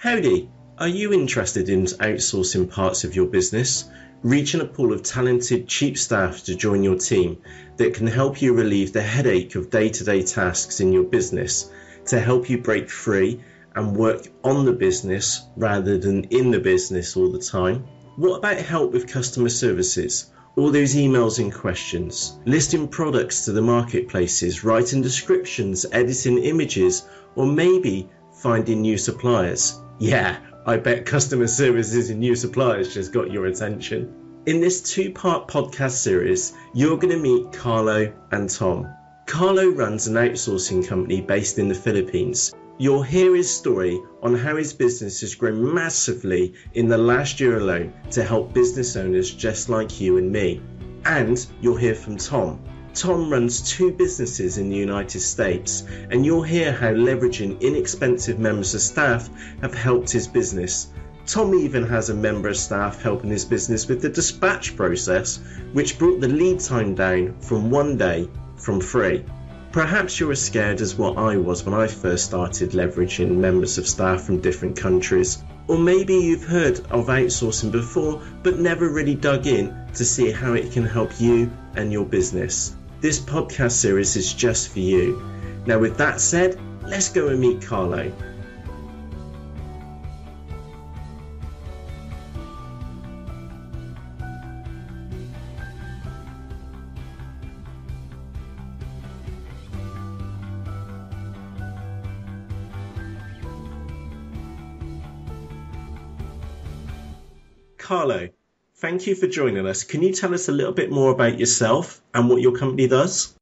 Howdy, are you interested in outsourcing parts of your business? Reaching a pool of talented, cheap staff to join your team that can help you relieve the headache of day-to-day tasks in your business to help you break free and work on the business rather than in the business all the time? What about help with customer services? All those emails and questions, listing products to the marketplaces, writing descriptions, editing images, or maybe finding new suppliers. Yeah, I bet customer services and new suppliers just got your attention. In this two-part podcast series, you're going to meet Carlo and Tom. Carlo runs an outsourcing company based in the Philippines. You'll hear his story on how his business has grown massively in the last year alone to help business owners just like you and me. And you'll hear from Tom. Tom runs two businesses in the United States, and you'll hear how leveraging inexpensive members of staff have helped his business. Tom even has a member of staff helping his business with the dispatch process, which brought the lead time down from 1 day from 3. Perhaps you're as scared as what I was when I first started leveraging members of staff from different countries. Or maybe you've heard of outsourcing before, but never really dug in to see how it can help you and your business. This podcast series is just for you. Now with that said, let's go and meet Carlo. Carlo, thank you for joining us. Can you tell us a little bit more about yourself and what your company does?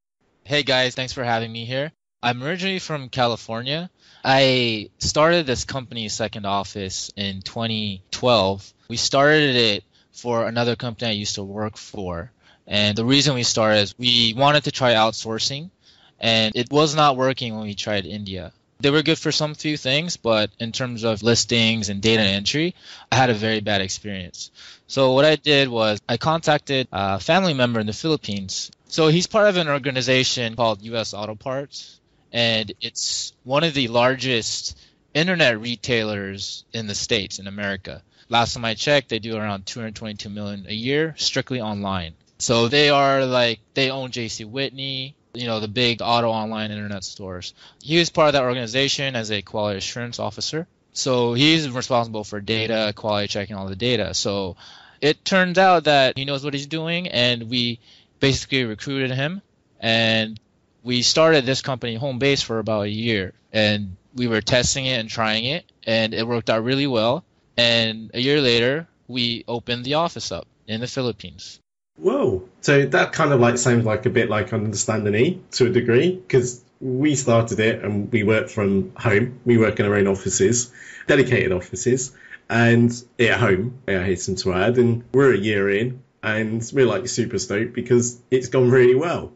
Hey guys, thanks for having me here. I'm originally from California. I started this company's second office in 2012. We started it for another company I used to work for. And the reason we started is we wanted to try outsourcing, and it was not working when we tried India. They were good for some few things, but in terms of listings and data entry, I had a very bad experience. So what I did was I contacted a family member in the Philippines. So he's part of an organization called US Auto Parts, and it's one of the largest internet retailers in the States, in America. Last time I checked, they do around $222 million a year strictly online. So they own J.C. Whitney, the big auto online internet stores. He was part of that organization as a quality assurance officer. So he's responsible for data, quality checking all the data. So it turns out that he knows what he's doing, and we basically recruited him. And we started this company home base for about a year. And we were testing it and trying it, and it worked out really well. And a year later, we opened the office up in the Philippines. Whoa. So that kind of sounds like a bit like Understanding E to a degree, because we started it and we work from home. We work in our own offices, dedicated offices, and at home, I hasten to add, and we're a year in and we're super stoked because it's gone really well.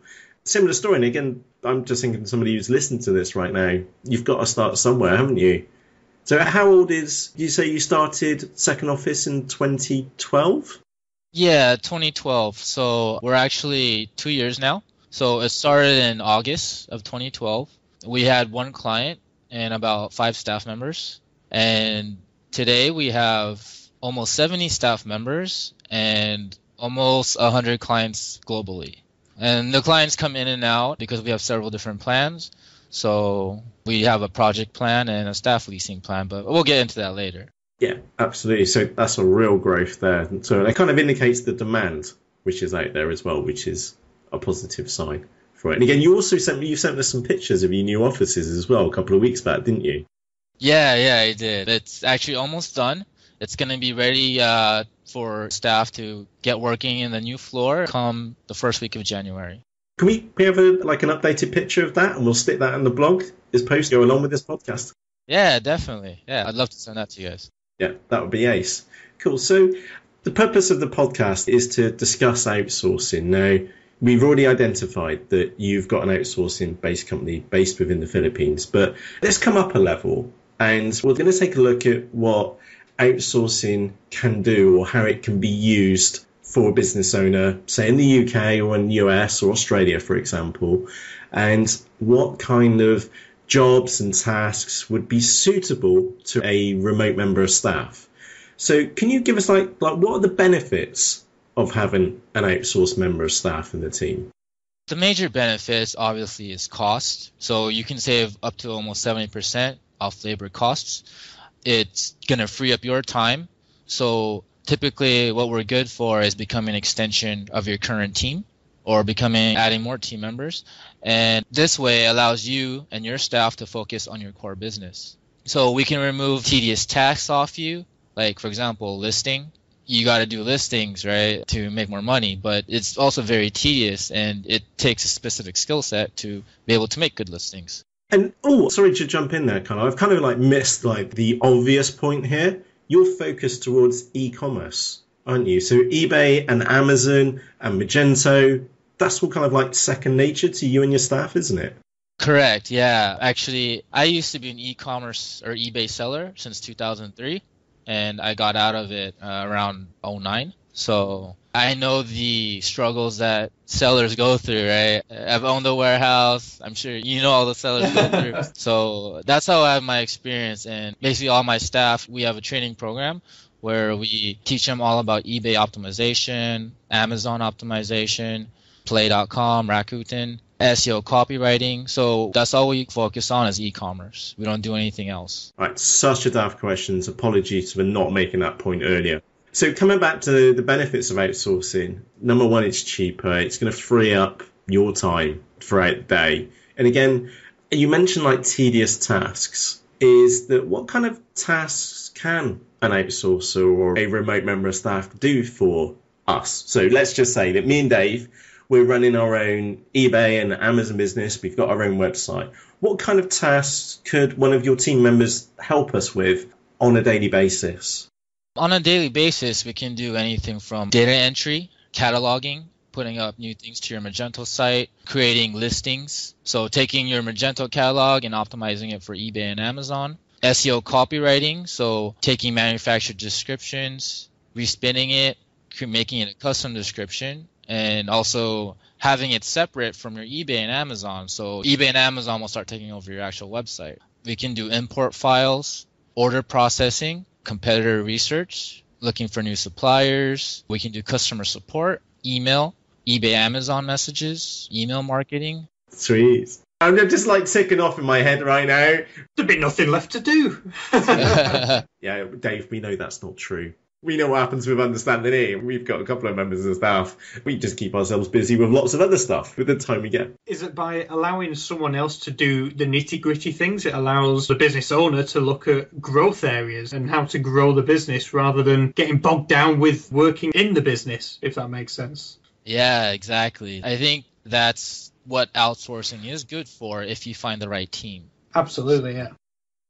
Similar story, and again, I'm just thinking somebody who's listening to this right now, you've got to start somewhere, haven't you? So how old is, you say you started second office in 2012? Yeah, 2012. So we're actually 2 years now. So it started in August of 2012. We had one client and about 5 staff members. And today we have almost 70 staff members and almost 100 clients globally. And the clients come in and out because we have several different plans. So we have a project plan and a staff leasing plan, but we'll get into that later. Yeah, absolutely. So that's a real growth there. So it kind of indicates the demand which is out there as well, which is a positive sign for it. And again, you sent us some pictures of your new offices as well a couple of weeks back, didn't you? Yeah, I did. It's actually almost done. It's going to be ready for staff to get working in the new floor come the first week of January. Can we have an updated picture of that, and we'll stick that in the blog as post go along with this podcast? Yeah, definitely. Yeah, I'd love to send that to you guys. Yeah, that would be ace. Cool. So the purpose of the podcast is to discuss outsourcing. Now, we've already identified that you've got an outsourcing-based company based within the Philippines, but let's come up a level, and we're going to take a look at what outsourcing can do or how it can be used for a business owner, say in the UK or in the US or Australia, for example, and what kind of jobs and tasks would be suitable to a remote member of staff. So can you give us like what are the benefits of having an outsourced member of staff in the team? The major benefits obviously is cost. So you can save up to almost 70% off labor costs. It's going to free up your time. So typically what we're good for is becoming an extension of your current team or adding more team members. And this way allows you and your staff to focus on your core business. So we can remove tedious tasks off you. Like, for example, listing. You got to do listings, right, to make more money, but it's also very tedious and it takes a specific skill set to be able to make good listings. And sorry to jump in there, Carlo. I've kind of missed the obvious point here. You're focused towards e-commerce, aren't you? So eBay and Amazon and Magento, that's all kind of second nature to you and your staff, isn't it? Correct. Yeah. Actually, I used to be an e-commerce or eBay seller since 2003. And I got out of it around 2009. So I know the struggles that sellers go through, right? I've owned a warehouse. I'm sure you know all the sellers go through. So that's how I have my experience. And basically all my staff, we have a training program where we teach them all about eBay optimization, Amazon optimization, Play.com, Rakuten, SEO copywriting. So that's all we focus on is e-commerce. We don't do anything else. Right, such a daft question. Apologies for not making that point earlier. So coming back to the benefits of outsourcing, number one, it's cheaper. It's going to free up your time throughout the day. And again, you mentioned tedious tasks. Is that what kind of tasks can an outsourcer or a remote member of staff do for us? So let's just say that me and Dave, we're running our own eBay and Amazon business. We've got our own website. What kind of tasks could one of your team members help us with on a daily basis? On a daily basis, we can do anything from data entry, cataloging, putting up new things to your Magento site, creating listings. So taking your Magento catalog and optimizing it for eBay and Amazon. SEO copywriting, so taking manufactured descriptions, respinning it, making it a custom description, and also having it separate from your eBay and Amazon. So eBay and Amazon will start taking over your actual website. We can do import files, order processing, competitor research, looking for new suppliers. We can do customer support, email, eBay, Amazon messages, email marketing. Sweet. I'm just ticking off in my head right now. There'd be nothing left to do. Yeah, Dave, we know that's not true. We know what happens with understanding here. We've got a couple of members of staff. We just keep ourselves busy with lots of other stuff with the time we get. Is it by allowing someone else to do the nitty-gritty things? It allows the business owner to look at growth areas and how to grow the business rather than getting bogged down with working in the business, if that makes sense. Yeah, exactly. I think that's what outsourcing is good for if you find the right team. Absolutely, yeah.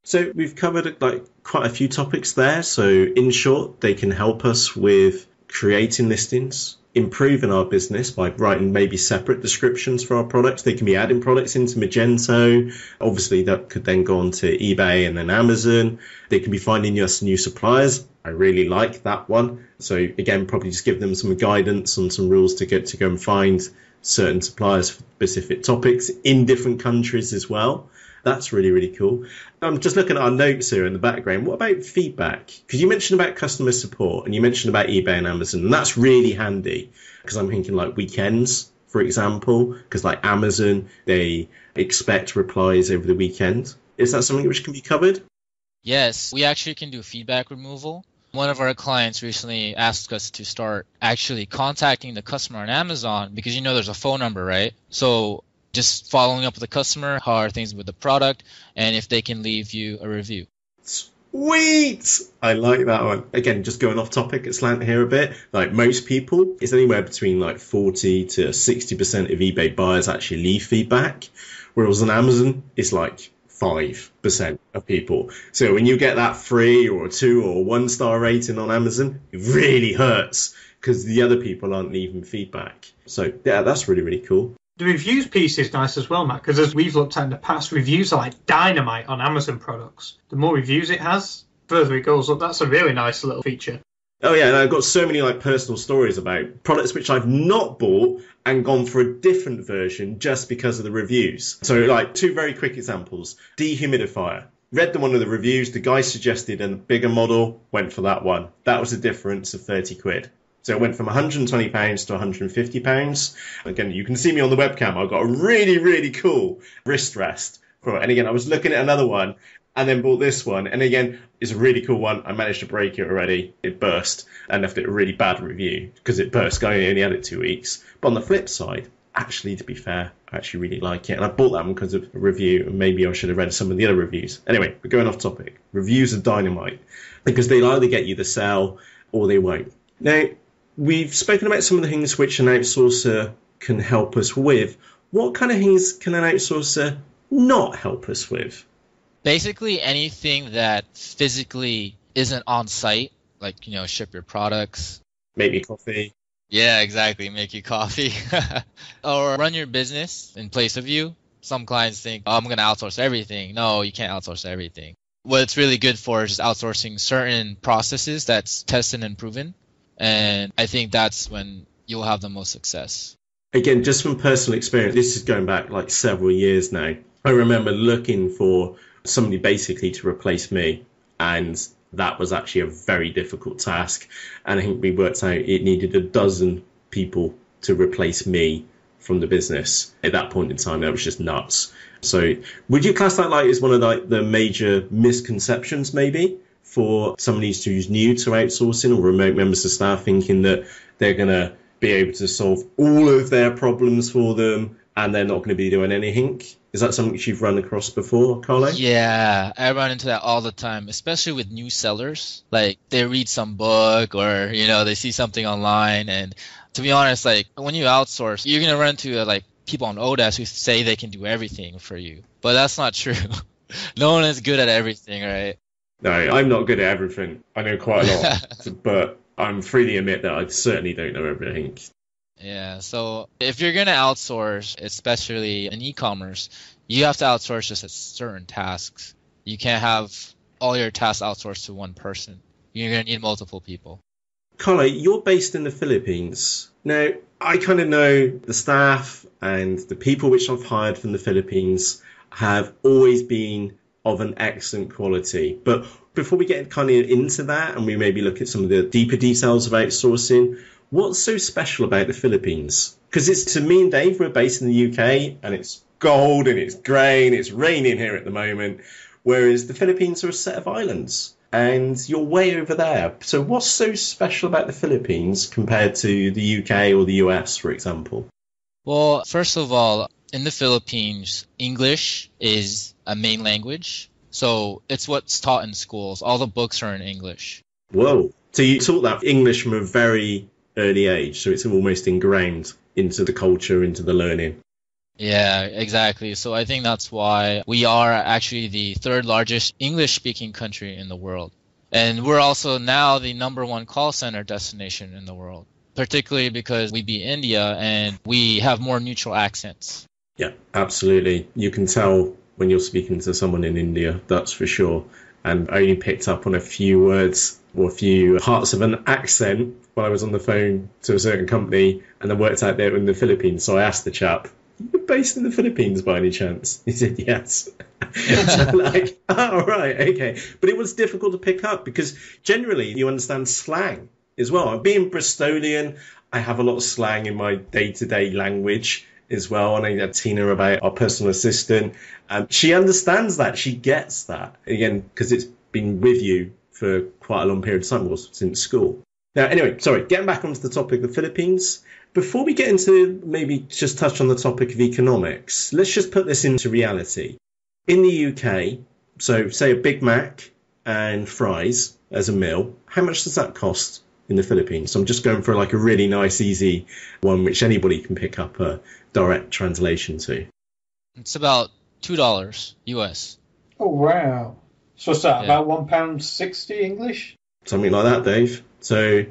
So we've covered quite a few topics there. So in short, they can help us with creating listings, improving our business by writing maybe separate descriptions for our products. They can be adding products into Magento. Obviously, that could then go on to eBay and then Amazon. They can be finding us new suppliers. I really like that one. So again, probably just give them some guidance on some rules to go and find certain suppliers for specific topics in different countries as well. That's really, really cool. I'm just looking at our notes here in the background. What about feedback? Because you mentioned about customer support and you mentioned about eBay and Amazon, and that's really handy because I'm thinking weekends, for example, because Amazon, they expect replies over the weekend. Is that something which can be covered? Yes, we actually can do feedback removal. One of our clients recently asked us to start actually contacting the customer on Amazon because there's a phone number, right? So just following up with the customer, how are things with the product, and if they can leave you a review. Sweet! I like that one. Again, just going off topic, it's slant here a bit. Most people, it's anywhere between 40 to 60% of eBay buyers actually leave feedback, whereas on Amazon, it's 5% of people. So when you get that 3 or 2 or 1 star rating on Amazon, it really hurts because the other people aren't leaving feedback. So yeah, that's really, really cool. The reviews piece is nice as well, Matt, because as we've looked at in the past, reviews are like dynamite on Amazon products. The more reviews it has, the further it goes up. That's a really nice little feature. Oh yeah, and I've got so many like personal stories about products which I've not bought and gone for a different version just because of the reviews. So like two very quick examples. Dehumidifier. Read one of the reviews, the guy suggested a bigger model, went for that one. That was a difference of 30 quid. So it went from £120 to £150. Again, you can see me on the webcam. I've got a really, really cool wrist rest for it. And again, I was looking at another one and then bought this one. And again, it's a really cool one. I managed to break it already. It burst and left it a really bad review because it burst. I only had it 2 weeks. But on the flip side, actually, to be fair, I actually really like it. And I bought that one because of a review. And maybe I should have read some of the other reviews. Anyway, we're going off topic. Reviews are dynamite because they'll either get you the sale or they won't. Now, we've spoken about some of the things which an outsourcer can help us with. What kind of things can an outsourcer not help us with? Basically anything that physically isn't on site, like, ship your products. Make me coffee. Yeah, exactly. Make you coffee. Or run your business in place of you. Some clients think, I'm going to outsource everything. No, you can't outsource everything. What it's really good for is just outsourcing certain processes that's tested and proven. And I think that's when you'll have the most success. Again, just from personal experience, this is going back like several years now. I remember looking for somebody basically to replace me, and that was actually a very difficult task. And I think we worked out it needed a dozen people to replace me from the business. At that point in time, that was just nuts. So would you class that like as one of like the major misconceptions maybe for somebody who's new to outsourcing or remote members of staff, thinking that they're going to be able to solve all of their problems for them and they're not going to be doing anything? Is that something you've run across before, Carlo? Yeah, I run into that all the time, especially with new sellers. Like, they read some book or, they see something online. And to be honest, like, when you outsource, you're going to run into, like, people on Odesk who say they can do everything for you. But that's not true. No one is good at everything, right? No, I'm not good at everything. I know quite a lot, but I'm free to admit that I certainly don't know everything. Yeah, so if you're going to outsource, especially in e-commerce, you have to outsource just certain tasks. You can't have all your tasks outsourced to one person. You're going to need multiple people. Carlo, you're based in the Philippines. Now, I kind of know the staff and the people which I've hired from the Philippines have always been of an excellent quality. But before we get kind of into that and we maybe look at some of the deeper details of outsourcing, what's so special about the Philippines? Because it's, to me and Dave, we're based in the UK and it's gold and it's grey and it's raining here at the moment, whereas the Philippines are a set of islands and you're way over there. So what's so special about the Philippines compared to the UK or the US, for example? Well, first of all, in the Philippines, English is a main language. So it's what's taught in schools. All the books are in English. Whoa. So you taught that English from a very early age, so it's almost ingrained into the culture, into the learning. Yeah, exactly. So I think that's why we are actually the third largest English-speaking country in the world. And we're also now the #1 call center destination in the world, particularly because we beat India and we have more neutral accents. Yeah, absolutely. You can tell when you're speaking to someone in India, that's for sure. And I only picked up on a few words or a few parts of an accent when I was on the phone to a certain company and I worked out there in the Philippines. So I asked the chap, "You're based in the Philippines by any chance?" He said, "Yes." So I'm like, oh, right, okay. But it was difficult to pick up because generally you understand slang as well. Being Bristolian, I have a lot of slang in my day-to-day language as well. And I had Tina about our personal assistant. She understands that. She gets that. Again, because it's been with you for quite a long period of time, since school. Now, anyway, sorry, getting back onto the topic of the Philippines. Before we get into maybe just touch on the topic of economics, let's just put this into reality. In the UK, so say a Big Mac and fries as a meal, how much does that cost in the Philippines? So I'm just going for like a really nice, easy one, which anybody can pick up a direct translation to. It's about $2 US. Oh, wow. So what's that, about £1.60 English? Something like that, Dave. So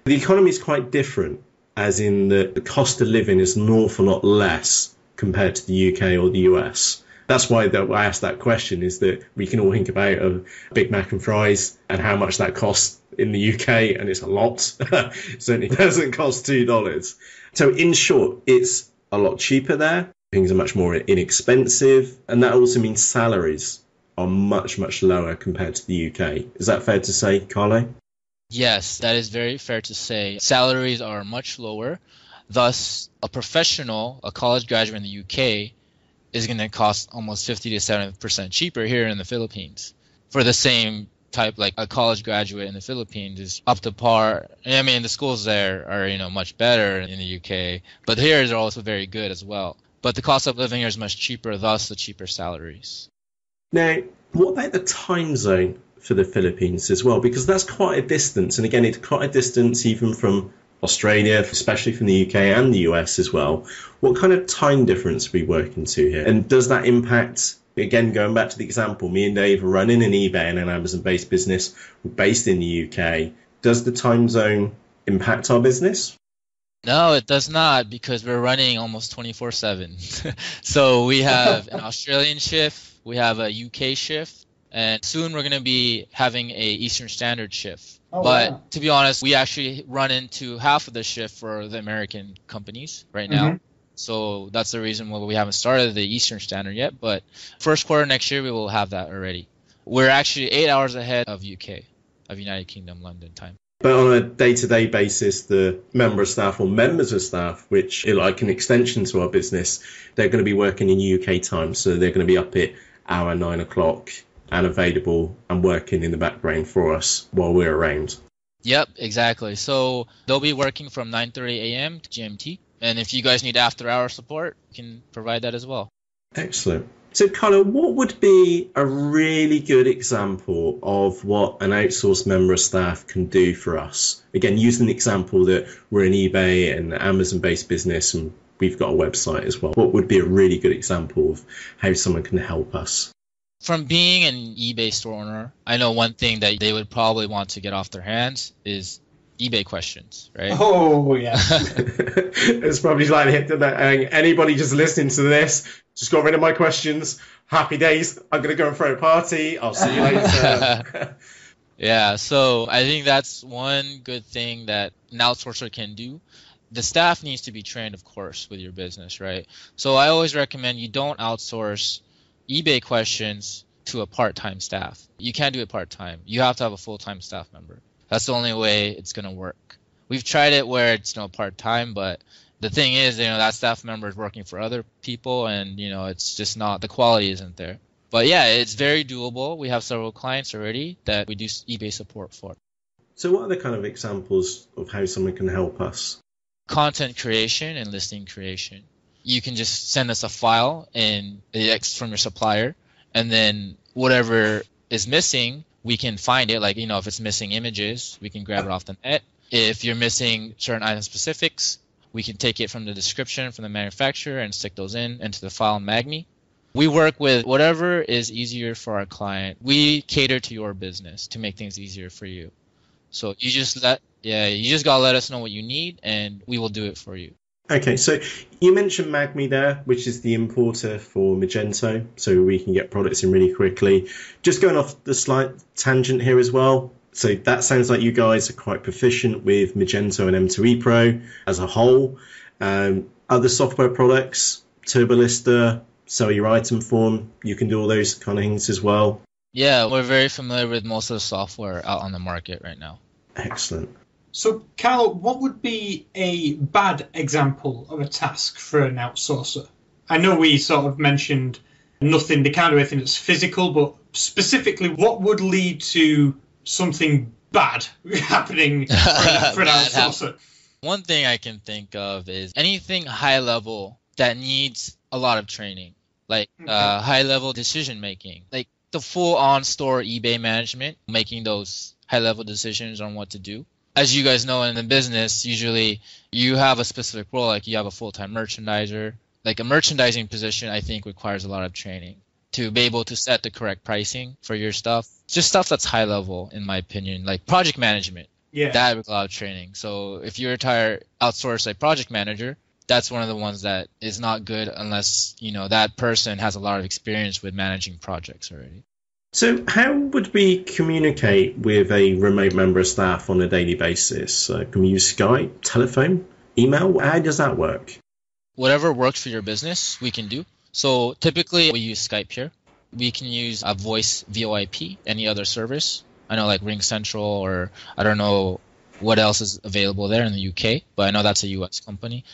the economy is quite different, as in the cost of living is an awful lot less compared to the UK or the US. That's why I asked that question, is that we can all think about a Big Mac and fries and how much that costs in the UK, and it's a lot. It certainly doesn't cost $2. So in short, it's a lot cheaper there. Things are much more inexpensive. And that also means salaries are much, much lower compared to the UK. Is that fair to say, Carlo? Yes, that is very fair to say. Salaries are much lower. Thus, a professional, a college graduate in the UK, is going to cost almost 50 to 70% cheaper here in the Philippines. For the same type, like a college graduate in the Philippines is up to par. I mean, the schools there are, much better in the UK, but here they're also very good as well. But the cost of living here is much cheaper, thus the cheaper salaries. Now, what about the time zone for the Philippines as well? Because that's quite a distance. And again, it's quite a distance even from Australia, especially from the UK and the US as well. What kind of time difference are we working to here? And does that impact, again, going back to the example, me and Dave are running an eBay and an Amazon-based business. We're based in the UK. Does the time zone impact our business? No, it does not, because we're running almost 24/7. So we have an Australian shift, we have a UK shift, and soon we're going to be having a Eastern Standard shift. But wow, to be honest, we actually run into half of the shift for the American companies right now. So that's the reason why we haven't started the Eastern Standard yet. But first quarter next year, we will have that already. We're actually 8 hours ahead of UK, of United Kingdom, London time. But on a day-to-day basis, the member of staff or members of staff, which are like an extension to our business, they're going to be working in UK time. So they're going to be up at hour 9 o'clock and available and working in the background for us while we're around. Yep, exactly. So they'll be working from 9:30 a.m. to GMT. And if you guys need after-hour support, we can provide that as well. Excellent. So, Carlo, what would be a really good example of what an outsourced member of staff can do for us? Again, using the example that we're an eBay and Amazon-based business and we've got a website as well. What would be a really good example of how someone can help us? From being an eBay store owner, I know one thing that they would probably want to get off their hands is eBay questions, right? Oh, yeah. It's probably like anybody just listening to this, just got rid of my questions. Happy days. I'm going to go and throw a party. I'll see you later. Yeah, so I think that's one good thing that an outsourcer can do. The staff needs to be trained, of course, with your business, right? So I always recommend you don't outsource eBay questions to a part-time staff. You can't do it part-time. You have to have a full-time staff member. That's the only way it's going to work. We've tried it where it's part-time, but the thing is, that staff member is working for other people and, it's just not, the quality isn't there. But yeah, it's very doable. We have several clients already that we do eBay support for. So what are the kind of examples of how someone can help us? Content creation and listing creation. You can just send us a file and it's from your supplier, and then whatever is missing, we can find it. Like, if it's missing images, we can grab it off the net. If you're missing certain item specifics, we can take it from the description from the manufacturer and stick those into the file in Magni. We work with whatever is easier for our client. We cater to your business to make things easier for you. So you just gotta let us know what you need and we will do it for you. Okay, so you mentioned Magmi there, which is the importer for Magento, so we can get products in really quickly. Just going off the slight tangent here as well. So that sounds like you guys are quite proficient with Magento and M2E Pro as a whole. Other software products, TurboLister, sell your item form, you can do all those kind of things as well. Yeah, we're very familiar with most of the software out on the market right now. Excellent. So, Carlo, what would be a bad example of a task for an outsourcer? I know we sort of mentioned nothing, they can't do anything that's physical, but specifically, what would lead to something bad happening for an outsourcer? One thing I can think of is anything high level that needs a lot of training, like high level decision making, like the full on store eBay management, making those high level decisions on what to do. As you guys know in the business, usually you have a specific role, like you have a full-time merchandiser. Like a merchandising position, I think requires a lot of training to be able to set the correct pricing for your stuff. Just stuff that's high level, in my opinion, like project management. Yeah. That requires a lot of training. So if you retire, outsource a project manager, that's one of the ones that is not good unless, that person has a lot of experience with managing projects already. So how would we communicate with a remote member of staff on a daily basis? Can we use Skype, telephone, email? How does that work? Whatever works for your business, we can do. So typically we use Skype here. We can use a voice VoIP, any other service. I know like Ring Central, or I don't know what else is available there in the UK, but I know that's a US company.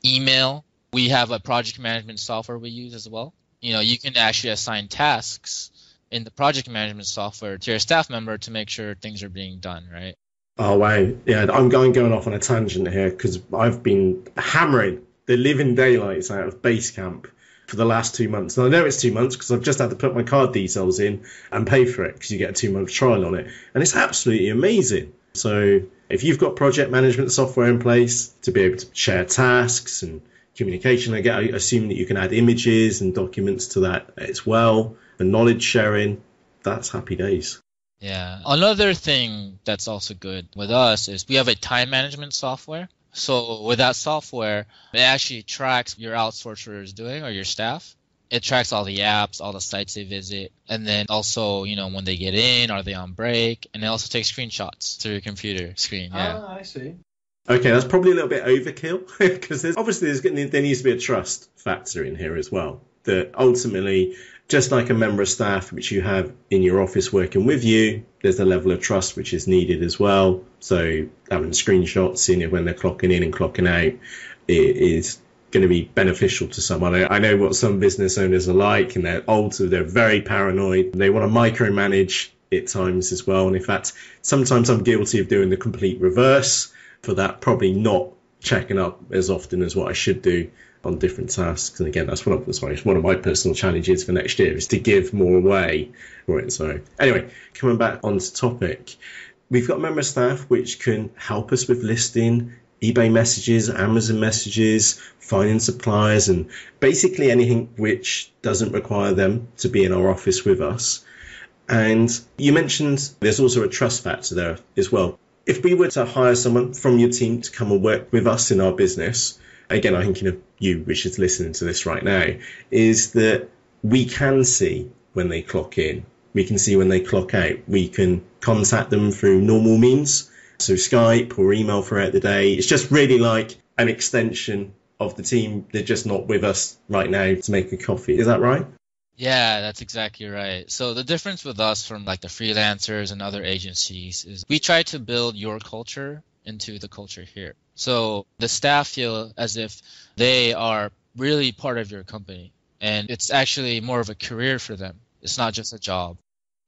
Email. We have a project management software we use as well. You can actually assign tasks in the project management software to your staff member to make sure things are being done, right? Oh, wow. Yeah, I'm going off on a tangent here because I've been hammering the living daylights out of Basecamp for the last 2 months. And I know it's 2 months because I've just had to put my card details in and pay for it because you get a 2-month trial on it. And it's absolutely amazing. So if you've got project management software in place to be able to share tasks and communication, I assume that you can add images and documents to that as well. The knowledge sharing, that's happy days. Yeah. Another thing that's also good with us is we have a time management software. So with that software, it actually tracks your outsourcer is doing or your staff. It tracks all the apps, all the sites they visit, and then also, when they get in, are they on break? And it also takes screenshots through your computer screen. Yeah. Ah, I see. Okay, that's probably a little bit overkill because there needs to be a trust factor in here as well. That ultimately, just like a member of staff which you have in your office working with you, there's a level of trust which is needed as well. So having screenshots, seeing it when they're clocking in and clocking out, it is going to be beneficial to someone. I know what some business owners are like, and they're very paranoid. They want to micromanage at times as well. And in fact, sometimes I'm guilty of doing the complete reverse for that, probably not checking up as often as what I should do on different tasks. And again, that's one of my personal challenges for next year is to give more away. Right, so anyway, coming back onto topic, we've got member staff which can help us with listing eBay messages, Amazon messages, finding suppliers, and basically anything which doesn't require them to be in our office with us. And you mentioned there's also a trust factor there as well. If we were to hire someone from your team to come and work with us in our business, again, I'm thinking of you, which is listening to this right now, is that we can see when they clock in. We can see when they clock out. We can contact them through normal means, so Skype or email throughout the day. It's just really like an extension of the team. They're just not with us right now to make a coffee. Is that right? Yeah, that's exactly right. So the difference with us from like the freelancers and other agencies is we try to build your culture into the culture here. So the staff feel as if they are really part of your company, and it's actually more of a career for them. It's not just a job.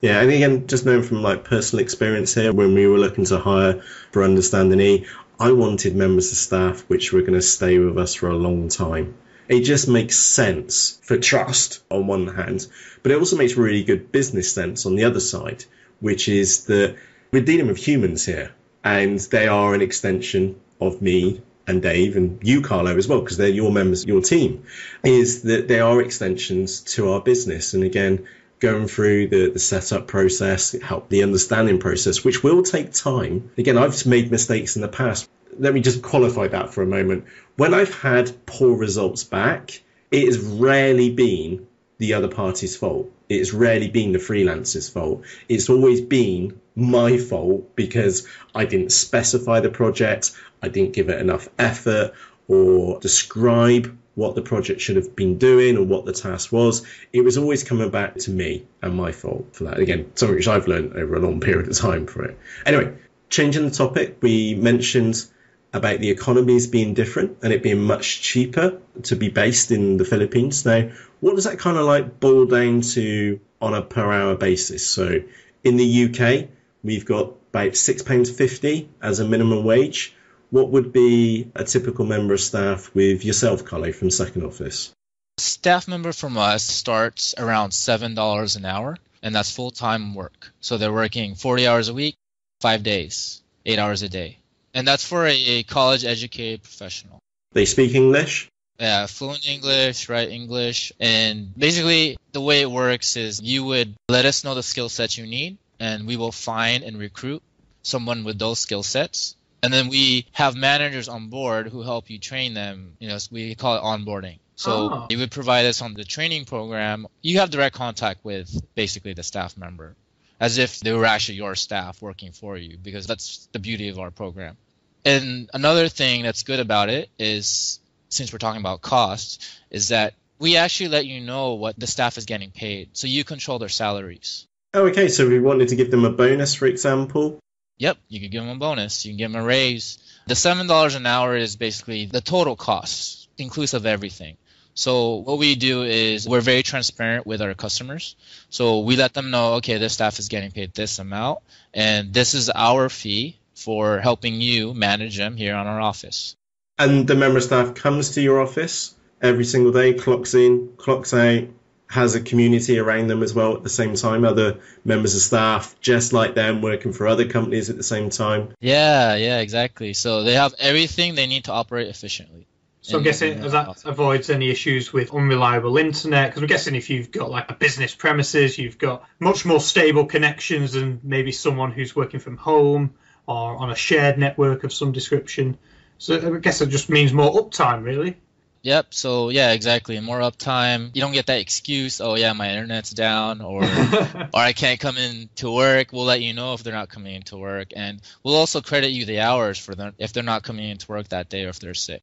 Yeah, and again, just knowing from like personal experience here, when we were looking to hire for Understanding E, I wanted members of staff which were going to stay with us for a long time. It just makes sense for trust on one hand, but it also makes really good business sense on the other side, which is that we're dealing with humans here, and they are an extension of me and Dave and you, Carlo, as well, because they're your members, your team, is that they are extensions to our business. And again, going through the setup process, help the understanding process, which will take time. Again, I've made mistakes in the past. Let me just qualify that for a moment. When I've had poor results back, it has rarely been the other party's fault. It's rarely been the freelancer's fault. It's always been my fault because I didn't specify the project, I didn't give it enough effort or describe what the project should have been doing or what the task was. It was always coming back to me and my fault for that. Again, something which I've learned over a long period of time for it. Anyway, changing the topic, we mentioned about the economies being different and it being much cheaper to be based in the Philippines. Now, what does that kind of like boil down to on a per hour basis? So in the UK, we've got about £6.50 as a minimum wage. What would be a typical member of staff with yourself, Carlo, from Second Office? Staff member from us starts around $7 an hour, and that's full-time work. So they're working 40 hours a week, 5 days, 8 hours a day. And that's for a college-educated professional. They speak English? Yeah, fluent English, write English. And basically, the way it works is you would let us know the skill sets you need, and we will find and recruit someone with those skill sets. And then we have managers on board who help you train them. We call it onboarding. So you would provide us on the training program. You have direct contact with basically the staff member, as if they were actually your staff working for you, because that's the beauty of our program. And another thing that's good about it is, since we're talking about costs, is that we actually let you know what the staff is getting paid. So you control their salaries. Oh, okay. So we wanted to give them a bonus, for example. Yep, you can give them a bonus. You can give them a raise. The $7 an hour is basically the total costs, inclusive of everything. So what we do is we're very transparent with our customers. So we let them know, okay, this staff is getting paid this amount, and this is our fee for helping you manage them here on our office. And the member of staff comes to your office every single day, clocks in, clocks out, has a community around them as well at the same time, other members of staff just like them working for other companies at the same time. Yeah, exactly. So they have everything they need to operate efficiently. So I'm guessing that avoids any issues with unreliable internet, because I'm guessing if you've got like a business premises, you've got much more stable connections than maybe someone who's working from home or on a shared network of some description. So I guess it just means more uptime, really. Yep. So yeah, exactly. More uptime. You don't get that excuse, oh yeah, my internet's down, or I can't come in to work. We'll let you know if they're not coming into work, and we'll also credit you the hours for them if they're not coming into work that day or if they're sick.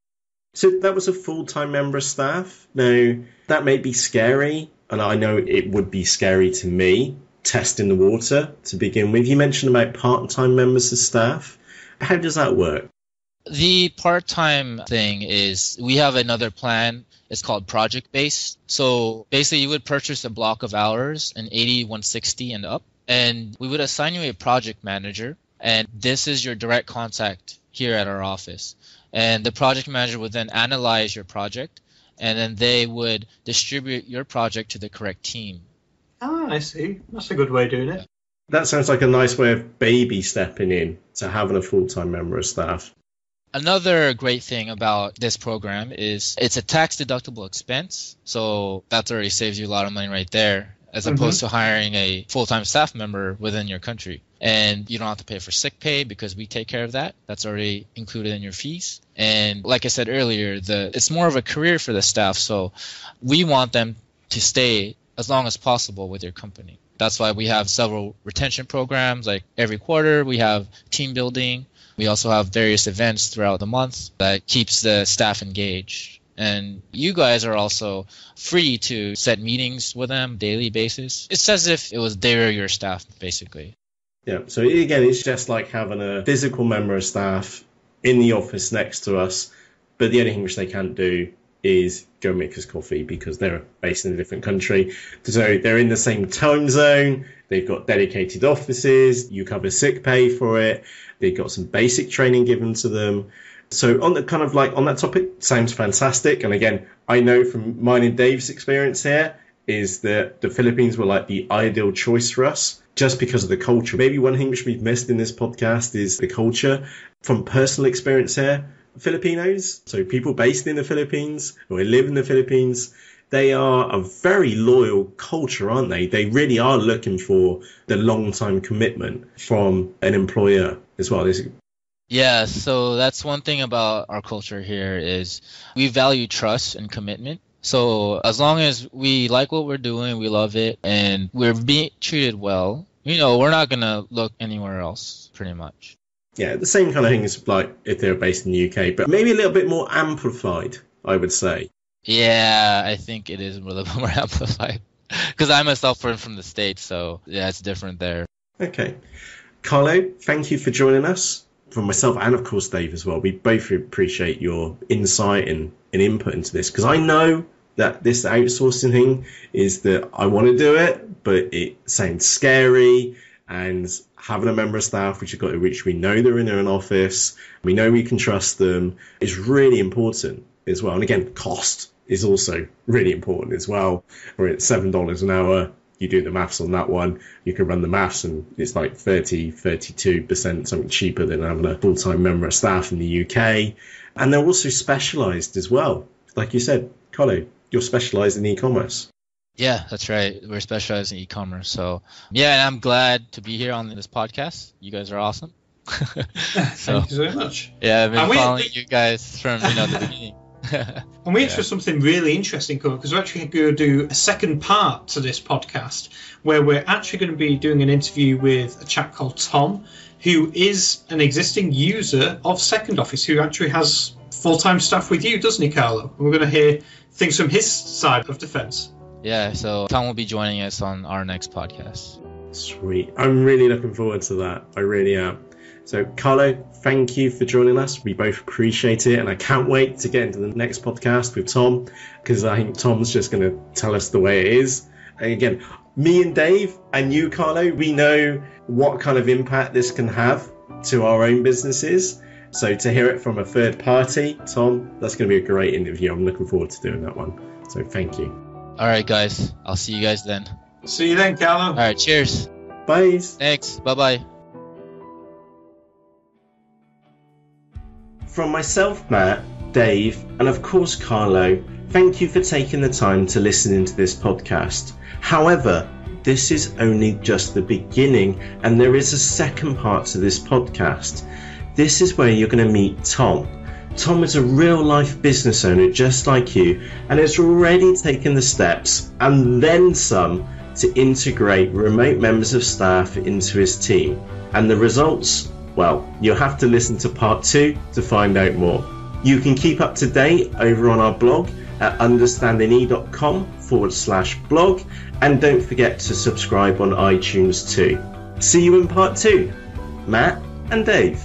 So that was a full-time member of staff. Now, that may be scary, and I know it would be scary to me, testing the water to begin with. You mentioned about part-time members of staff. How does that work? The part-time thing is we have another plan. It's called project-based. So basically you would purchase a block of hours in 80, 160 and up, and we would assign you a project manager, and this is your direct contact here at our office. And the project manager would then analyze your project, and then they would distribute your project to the correct team. I see. That's a good way of doing it. That sounds like a nice way of baby stepping in to having a full-time member of staff. Another great thing about this program is it's a tax-deductible expense, so that already saves you a lot of money right there, as opposed to hiring a full-time staff member within your country. And you don't have to pay for sick pay because we take care of that. That's already included in your fees. And like I said earlier, it's more of a career for the staff, so we want them to stay as long as possible with your company. That's why we have several retention programs. Like every quarter, we have team building. We also have various events throughout the month that keeps the staff engaged. And you guys are also free to set meetings with them daily basis. It's as if they were your staff, basically. Yeah, so again, it's just like having a physical member of staff in the office next to us, but the only thing which they can't do is go make us coffee because they're based in a different country. So they're in the same time zone, they've got dedicated offices, you cover sick pay for it, they've got some basic training given to them. So on that topic, sounds fantastic. And again, I know from mine and Dave's experience here is that the Philippines were like the ideal choice for us just because of the culture. Maybe one thing which we've missed in this podcast is the culture. From personal experience here, Filipinos, so people based in the Philippines or live in the Philippines, they are a very loyal culture, aren't they? They really are looking for the long-time commitment from an employer as well. Yeah, so that's one thing about our culture here is we value trust and commitment. So as long as we like what we're doing, we love it, and we're being treated well, we're not going to look anywhere else, pretty much. Yeah, the same kind of thing as like if they're based in the UK, but maybe a little bit more amplified, I would say. Yeah, I think it is a little bit more amplified because I myself am from the States, so yeah, it's different there. Okay. Carlo, thank you for joining us. From myself and, of course, Dave as well. We both appreciate your insight and input into this because I know that this outsourcing thing is that I want to do it, but it sounds scary, and having a member of staff which we know they're in an office, we know we can trust them, is really important as well. And again, cost is also really important as well. We're at $7 an hour. You do the maths on that one, you can run the maths, and it's like 32% something cheaper than having a full-time member of staff in the UK. And they're also specialised as well. Like you said, Carlo, you're specialised in e-commerce. Yeah, that's right. We're specialized in e-commerce. So yeah, and I'm glad to be here on this podcast. You guys are awesome. Thank you so much. Yeah, I've been following you guys from the beginning. And we actually have something really interesting coming, because we're actually going to do a second part to this podcast where we're actually going to be doing an interview with a chap called Tom, who is an existing user of Second Office, who actually has full-time staff with you, doesn't he, Carlo? And we're going to hear things from his side of defense. Yeah, so Tom will be joining us on our next podcast. Sweet. I'm really looking forward to that. I really am. So, Carlo, thank you for joining us. We both appreciate it, and I can't wait to get into the next podcast with Tom, because I think Tom's just going to tell us the way it is. And again, me and Dave and you, Carlo, we know what kind of impact this can have to our own businesses. So to hear it from a third party, Tom, that's going to be a great interview. I'm looking forward to doing that one. So thank you. All right, guys. I'll see you guys then. See you then, Carlo. All right, cheers. Bye. Thanks. Bye-bye. From myself, Matt, Dave, and of course Carlo, thank you for taking the time to listen into this podcast. However, this is only just the beginning, and there is a second part to this podcast. This is where you're going to meet Tom. Tom is a real-life business owner just like you, and has already taken the steps, and then some, to integrate remote members of staff into his team. And the results? Well, you'll have to listen to part 2 to find out more. You can keep up to date over on our blog at understandinge.com/blog, and don't forget to subscribe on iTunes too. See you in part 2. Matt and Dave.